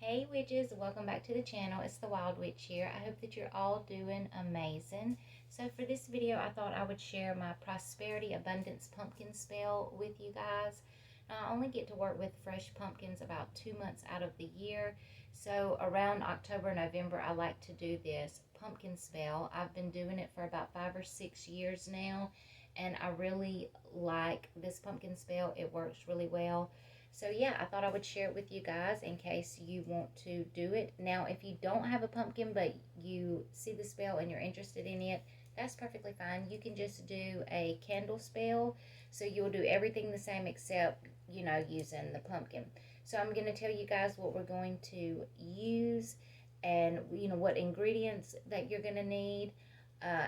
Hey witches, welcome back to the channel. It's the Wyld Wytch here. I hope that you're all doing amazing. So for this video, I thought I would share my prosperity abundance pumpkin spell with you guys. Now, I only get to work with fresh pumpkins about 2 months out of the year. So around October, November, I like to do this pumpkin spell. I've been doing it for about 5 or 6 years now, and I really like this pumpkin spell. It works really well. So yeah, I thought I would share it with you guys in case you want to do it. Now, if you don't have a pumpkin but you see the spell and you're interested in it, that's perfectly fine. You can just do a candle spell. So you'll do everything the same except, using the pumpkin. So I'm going to tell you guys what we're going to use and, what ingredients that you're going to need.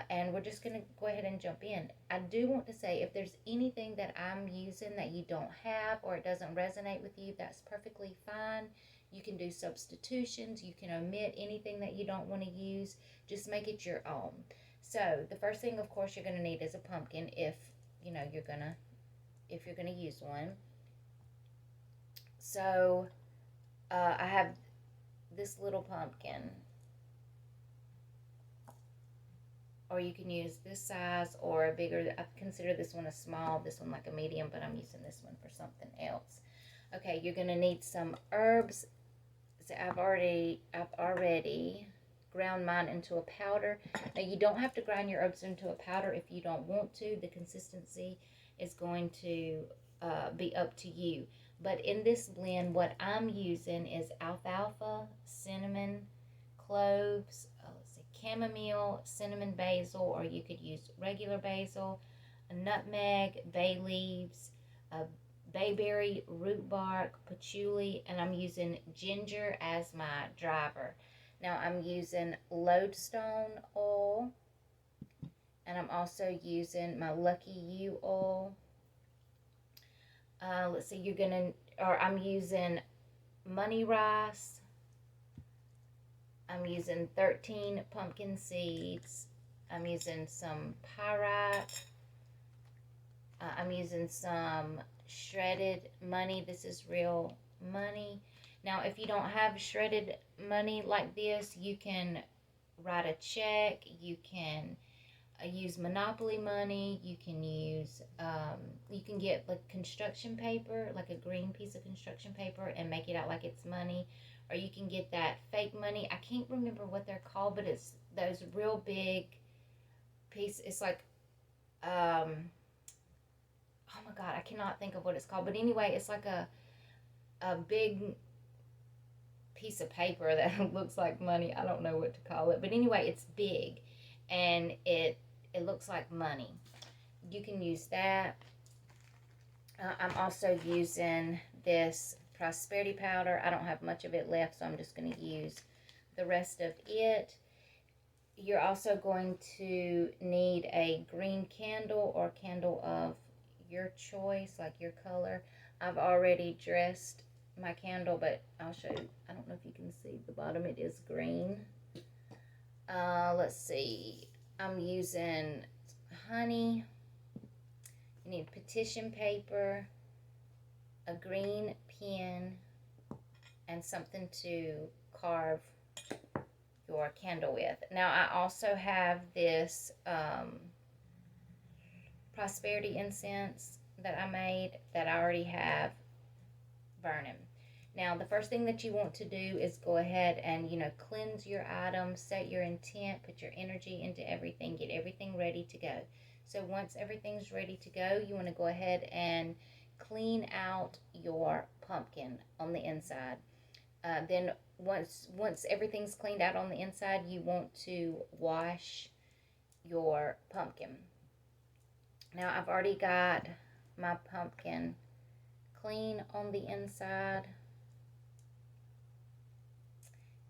And we're just going to go ahead and jump in. I do want to say, if there's anything that I'm using that you don't have or it doesn't resonate with you, that's perfectly fine. You can do substitutions. You can omit anything that you don't want to use. Just make it your own. So the first thing, of course, you're going to need is a pumpkin if you're gonna use one. So I have this little pumpkin, or you can use this size or a bigger. I consider this one a small, this one like a medium, but I'm using this one for something else. Okay, you're gonna need some herbs. So I've already ground mine into a powder. Now you don't have to grind your herbs into a powder if you don't want to. The consistency is going to be up to you. But in this blend, what I'm using is alfalfa, cinnamon, cloves, chamomile, cinnamon, basil, or you could use regular basil, a nutmeg, bay leaves, bayberry, root bark, patchouli, and I'm using ginger as my driver. Now I'm using lodestone oil, and I'm also using my Lucky You oil. Let's see, I'm using money rice. I'm using 13 pumpkin seeds. I'm using some pyrite. I'm using some shredded money. This is real money. Now, if you don't have shredded money like this, you can write a check. You can use Monopoly money. You can get like construction paper, like a green piece of construction paper, and make it out like it's money. Or you can get that fake money. I can't remember what they're called, but it's those real big piece. It's like, oh my God, I cannot think of what it's called. But anyway, it's like a big piece of paper that looks like money. I don't know what to call it. But anyway, it's big, and it looks like money. You can use that. I'm also using this prosperity powder. I don't have much of it left, so I'm just going to use the rest of it. You're also going to need a green candle or candle of your choice, like your color. I've already dressed my candle, but I'll show you. I don't know if you can see the bottom. It is green. Let's see. I'm using honey. You need petition paper, a green pen, and something to carve your candle with. Now, I also have this prosperity incense that I made that I already have burning. Now, the first thing that you want to do is go ahead and, cleanse your items, set your intent, put your energy into everything, get everything ready to go. So once everything's ready to go, you want to go ahead and clean out your pumpkin on the inside. Then once everything's cleaned out on the inside, you want to wash your pumpkin. Now, I've already got my pumpkin clean on the inside.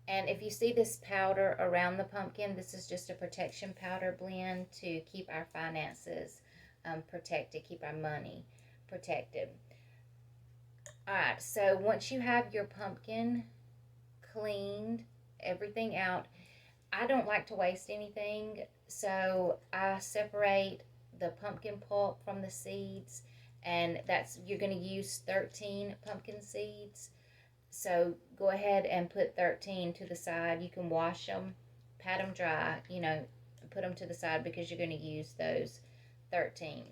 And if you see this powder around the pumpkin, this is just a protection powder blend to keep our finances protected, keep our money protected. Alright, so once you have your pumpkin cleaned, everything out, I don't like to waste anything, so I separate the pumpkin pulp from the seeds, and you're going to use 13 pumpkin seeds. So go ahead and put 13 to the side. You can wash them, pat them dry, put them to the side because you're going to use those 13.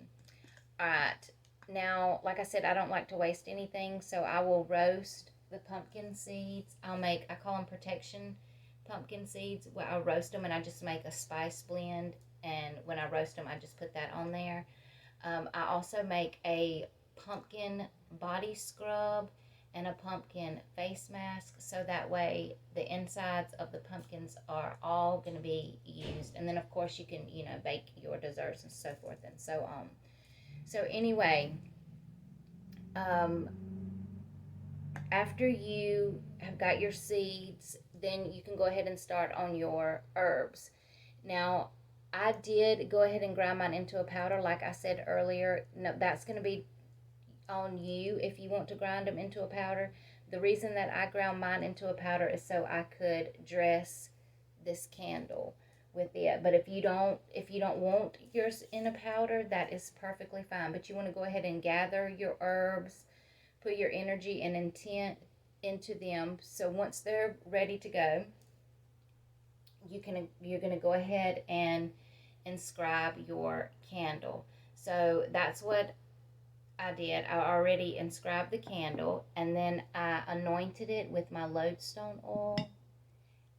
All right. Now, like I said, I don't like to waste anything, so I will roast the pumpkin seeds. I call them protection pumpkin seeds. Well, I'll roast them and I just make a spice blend. And when I roast them, I just put that on there. I also make a pumpkin body scrub and a pumpkin face mask, so that way the insides of the pumpkins are all going to be used. And then, of course, you can, bake your desserts and so forth and so on. So, anyway, um, after you have got your seeds, then you can go ahead and start on your herbs. Now, I did go ahead and grind mine into a powder, like I said earlier. No, that's going to be on you if you want to grind them into a powder. The reason that I ground mine into a powder is so I could dress this candle with it. But if you don't want yours in a powder, that is perfectly fine. But you want to go ahead and gather your herbs, put your energy and intent into them. So once they're ready to go, you're gonna go ahead and inscribe your candle. So that's what I did. I already inscribed the candle, and then I anointed it with my lodestone oil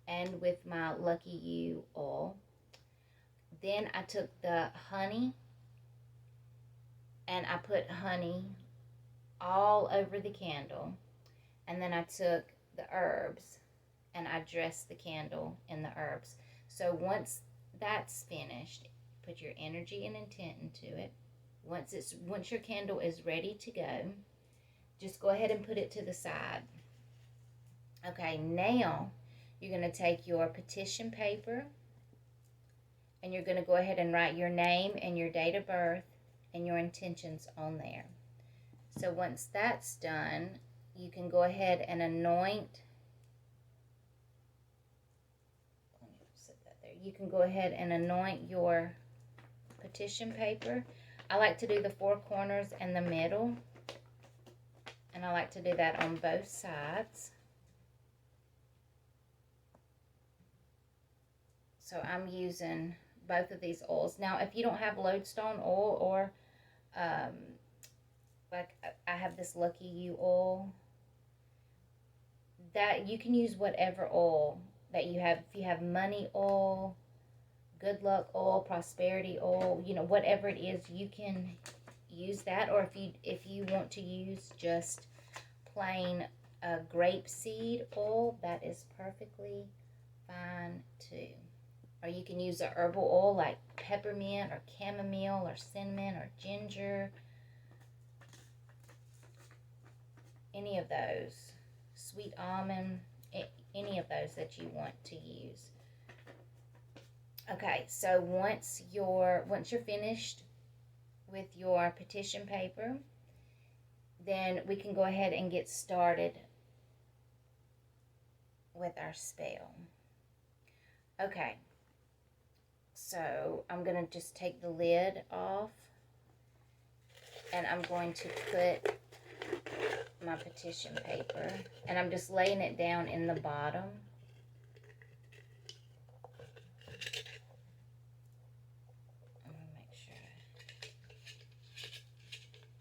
and with my Lucky You oil. Then I took the honey and I put honey all over the candle. And then I took the herbs and I dressed the candle in the herbs. So once that's finished, put your energy and intent into it. Once your candle is ready to go, just go ahead and put it to the side. Okay, now you're going to take your petition paper and you're going to go ahead and write your name and your date of birth and your intentions on there. So once that's done, you can go ahead and anoint. Let me set that there. You can go ahead and anoint your petition paper. I like to do the four corners and the middle, and I like to do that on both sides. So I'm using both of these oils. Now, if you don't have lodestone oil or like I have this Lucky You oil, that you can use whatever oil that you have. If you have money oil, good luck oil, prosperity oil, whatever it is, you can use that. Or if you want to use just plain grapeseed oil, that is perfectly fine too. Or you can use a herbal oil like peppermint or chamomile or cinnamon or ginger. Any of those. Sweet almond. Any of those that you want to use. Okay, so once you're finished with your petition paper, then we can go ahead and get started with our spell. Okay, so I'm going to just take the lid off, and I'm going to put my petition paper, and I'm just laying it down in the bottom.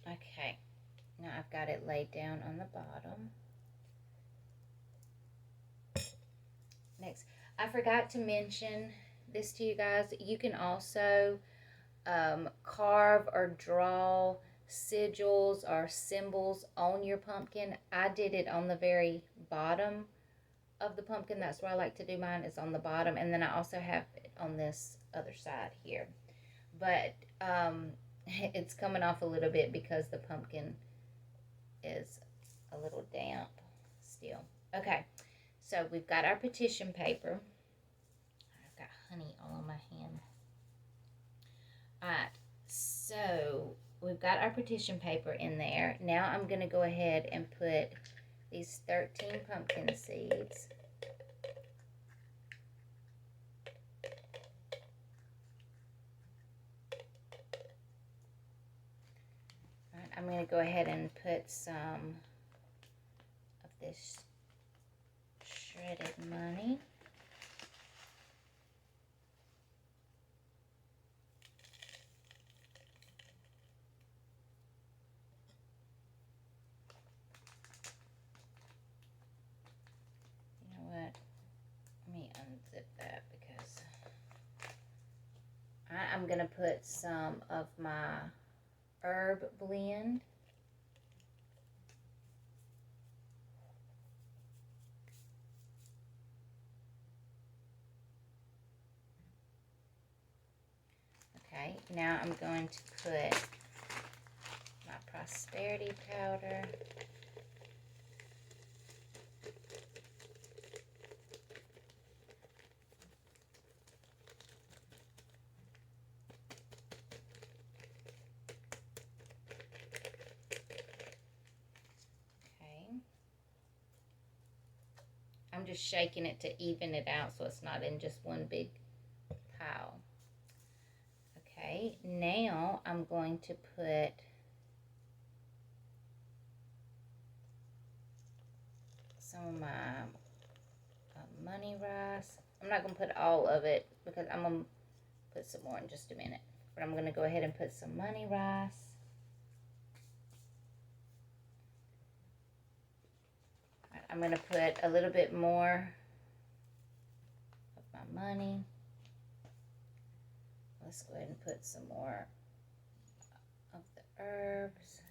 Okay, now I've got it laid down on the bottom. Next, I forgot to mention this to you guys. You can also carve or draw sigils or symbols on your pumpkin. I did it on the very bottom of the pumpkin. That's where I like to do mine, is on the bottom. And then I also have it on this other side here. But it's coming off a little bit because the pumpkin is a little damp still. Okay, so we've got our petition paper. I've got honey all on my hand. All right, so we've got our petition paper in there. Now I'm going to go ahead and put these 13 pumpkin seeds. I'm going to go ahead and put some of this shredded money. You know what? Let me unzip that because I'm going to put some of my herb blend. Okay, now I'm going to put my prosperity powder. I'm just shaking it to even it out so it's not in just one big pile. Okay, now I'm going to put some of my money rice. I'm not going to put all of it because I'm going to put some more in just a minute. But I'm going to go ahead and put some money rice. I'm going to put a little bit more of my money. Let's go ahead and put some more of the herbs.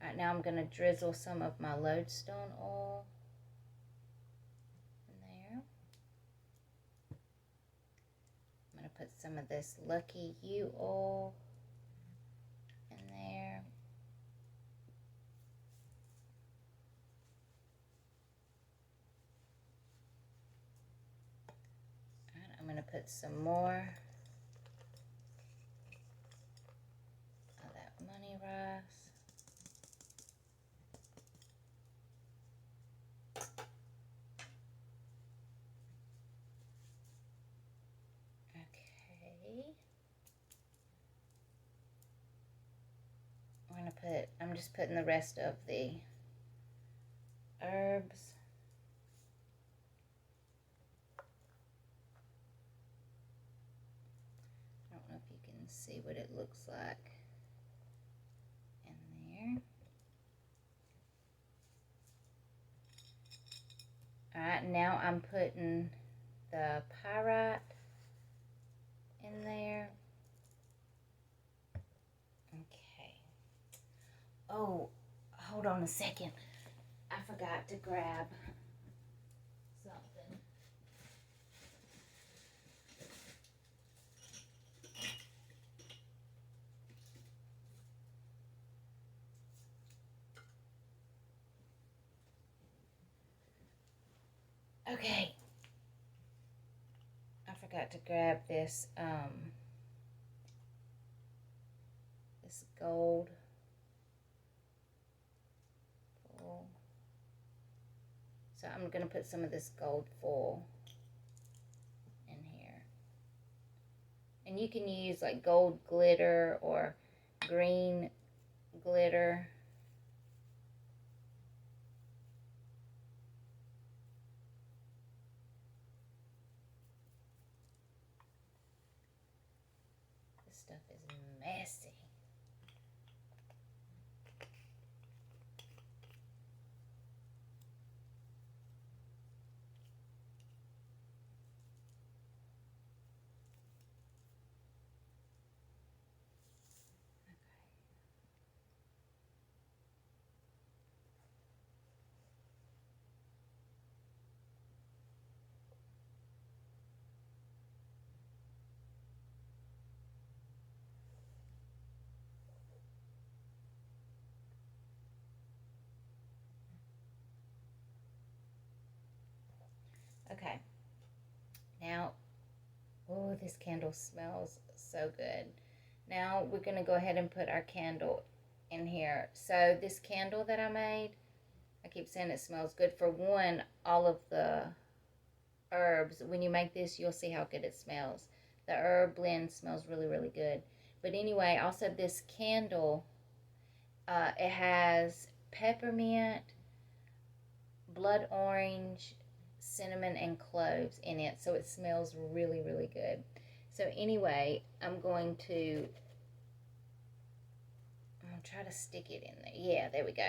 All right, now I'm going to drizzle some of my lodestone oil in there. I'm going to put some of this Lucky You oil in there. I'm going to put some more of that money rice. Okay. I'm just putting the rest of the herbs. I don't know if you can see what it looks like in there. Alright, now I'm putting the pyrite in there. Okay. Oh, hold on a second. I forgot to grab something. Okay. I forgot to grab this this gold foil. So I'm going to put some of this gold foil in here. And you can use like gold glitter or green glitter. This stuff is messy. Okay. Now, oh, this candle smells so good. Now we're going to go ahead and put our candle in here. So this candle that I made, I keep saying it smells good. For one, all of the herbs, when you make this, you'll see how good it smells. The herb blend smells really, really good. But anyway, also this candle, it has peppermint, blood orange, cinnamon, and cloves in it, so it smells really, really good. So anyway, I'm going to try to stick it in there. Yeah, there we go.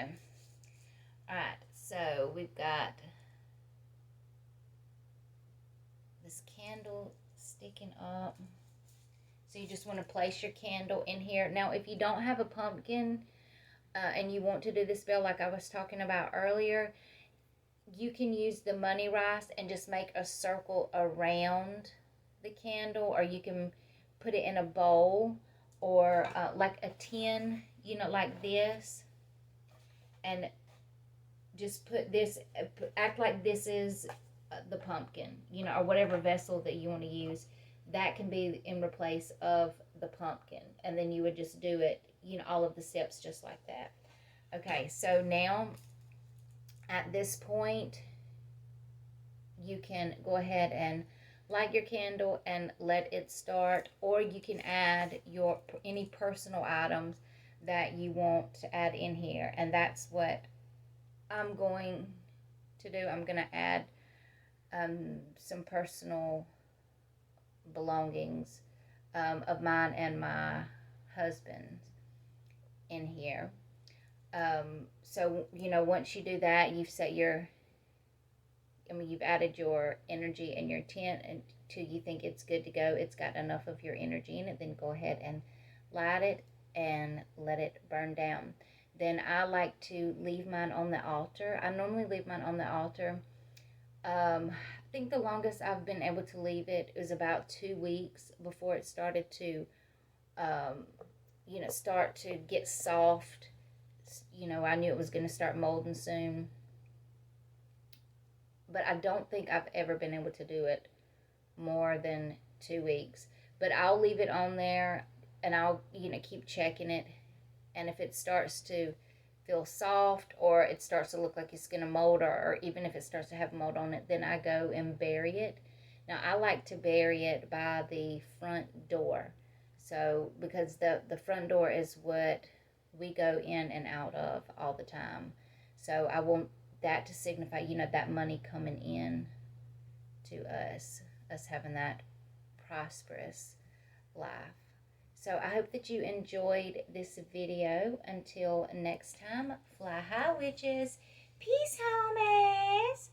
All right, so we've got this candle sticking up. So you just want to place your candle in here. Now, if you don't have a pumpkin and you want to do the spell like I was talking about earlier, you can use the money rice and just make a circle around the candle, or you can put it in a bowl or like a tin, you know, like this, and just put this, act like this is the pumpkin, you know, or whatever vessel that you want to use. That can be in replace of the pumpkin, and then you would just do it, you know, all of the steps just like that. Okay, so now at this point, you can go ahead and light your candle and let it start, or you can add your any personal items that you want to add in here, and that's what I'm going to do. I'm going to add some personal belongings of mine and my husband's in here. So, you know, once you do that, you've set your, I mean, you've added your energy and your tent until you think it's good to go. It's got enough of your energy in it. Then go ahead and light it and let it burn down. Then I like to leave mine on the altar. I normally leave mine on the altar. I think the longest I've been able to leave it is about 2 weeks before it started to, you know, start to get soft. You know, I knew it was going to start molding soon. But I don't think I've ever been able to do it more than 2 weeks. But I'll leave it on there and I'll, you know, keep checking it. And if it starts to feel soft or it starts to look like it's going to mold, or even if it starts to have mold on it, then I go and bury it. Now, I like to bury it by the front door. So, because the front door is what we go in and out of all the time. So, I want that to signify, you know, that money coming in to us having that prosperous life. So I hope that you enjoyed this video. Until next time, fly high, witches. Peace, homies.